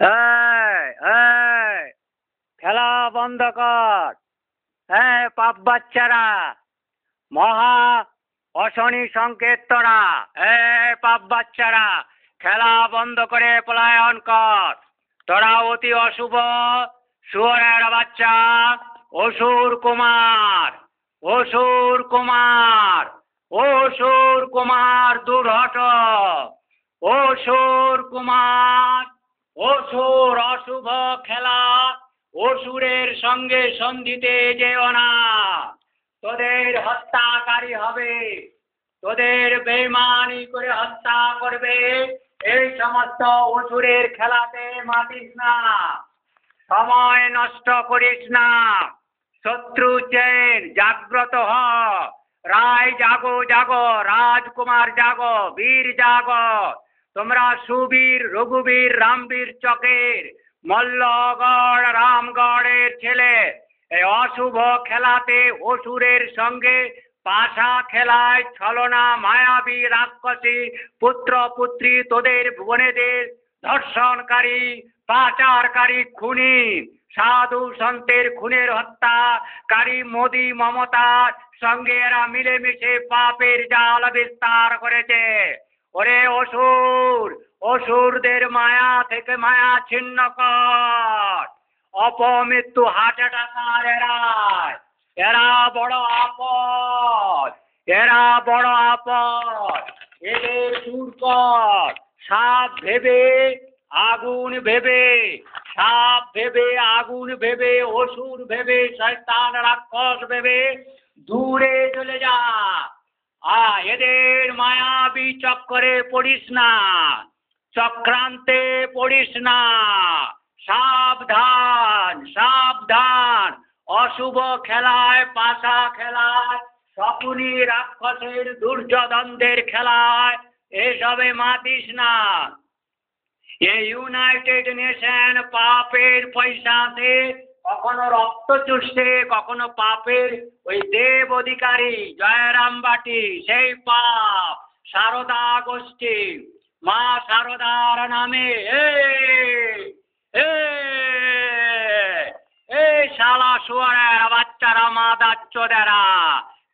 এই এই খেলা বন্ধ কর। হ্যাঁ, পাপ বাচ্চারা, মহা অশনি সংকেত তোরা। পাপ বাচ্চারা, খেলা বন্ধ করে পলায়ন কর। তোরা অতি অশুভ শুয়োরের বাচ্চা, অসুর কুমার, অসুর কুমার, অসুর কুমার, দূর হট। অসুর কুমার, অসুর, অশুভ খেলা, অসুরের সঙ্গে সন্ধিতে যেও না। তোদের হত্যাকারী হবে, তোদের বেঈমানি করে হত্যা করবে। এই সমস্ত অসুরের খেলাতে মাতিস না, সময় নষ্ট করিস না। শত্রু চেন, জাগ্রত হ। রায় জাগো জাগো, রাজকুমার জাগো, বীর জাগো। তোমরা সুবীর, রঘুবীর, রামবীর চকের, মল্লগড় রামগড়ের ছেলে। এই অশুভ খেলাতে অসুরের সঙ্গে পাশা খেলায় ছলনা, মায়াবী, রাক্ষসী পুত্র পুত্রী, তোদের বোনেদের ধর্ষণকারী, পাচারকারী, খুনি, সাধু সন্তের খুনের হত্যাকারী মোদি মমতার সঙ্গে এরা মিলেমিশে পাপের জাল বিস্তার করেছে। ওরে অসুর, অসুরদের মায়া থেকে মায়া ছিন্ন কর। অপমৃত্যু, হার্ট অ্যাটাক আর এরা বড় আপদ, এরা বড় আপদ। এদের দূর কর। সাপ ভেবে, আগুন ভেবে, সাপ ভেবে, আগুন ভেবে, অসুর ভেবে, শয়তান রাক্ষস ভেবে দূরে চলে যা। এদের মায়াবী চক্করে পড়িস না, চক্রান্তে পড়িস না। সাবধান, সাবধান। অশুভ খেলায়, পাশা খেলায়, শকুনি রাক্ষসের, দুর্যোধনদের খেলায় এসবে মাতিস না। এই ইউনাইটেড নেশন পাপের পয়সাতে কখনো রক্ত চুষছে, কখনো পাপের ওই দেব অধিকারী জয়রাম বাটি, সেই পাপ। সারদা গোষ্ঠী, মা সারদার নামে এই শালা শুয়ারের বাচ্চারা, মাদাচ্চোদেরা,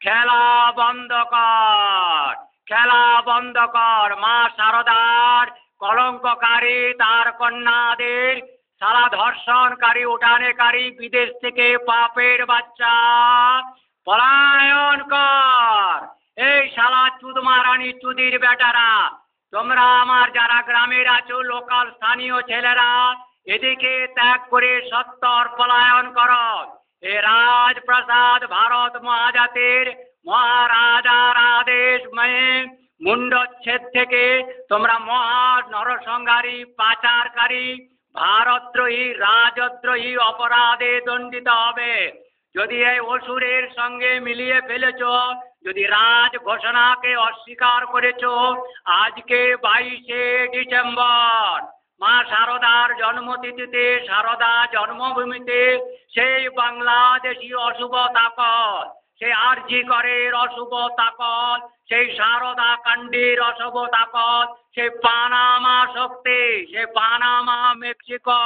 খেলা বন্ধ কর, খেলা বন্ধ কর। মা সারদার কলঙ্ককারী, তার কন্যাদের সারা ধর্ষণকারী, উঠানেকারী, বিদেশ থেকে পাপের বাচ্চা, পলায়ন কর। এই শালা চুদমারানি চুদির বেটারা, তোমরা আমার যারা গ্রামের আছো, লোকাল স্থানীয় ছেলেরা, এদিকে ত্যাগ করে সত্তর পলায়ন করো। এ রাজপ্রাসাদ ভারত মহাজাতির মহারাজার আদেশ মেনে মুন্ডচ্ছেদ থেকে তোমরা মহা নরসংহারী, পাচারকারী, ভারতদ্রোহী, রাজদ্রোহী অপরাধে দণ্ডিত হবে। যদি এই অসুরের সঙ্গে মিলিয়ে ফেলেছ, যদি রাজ ঘোষণাকে অস্বীকার করেছ, আজকে 22শে ডিসেম্বর মা সারদার জন্মতিথিতে, সারদা জন্মভূমিতে সেই বাংলাদেশি অশুভ তাকত, সেই আরজি করের অশুভ তাকত, সেই সারদা কাণ্ডের অশুভ তাকত, সেই পানামা শক্তি, সেই পানামা মেক্সিকো।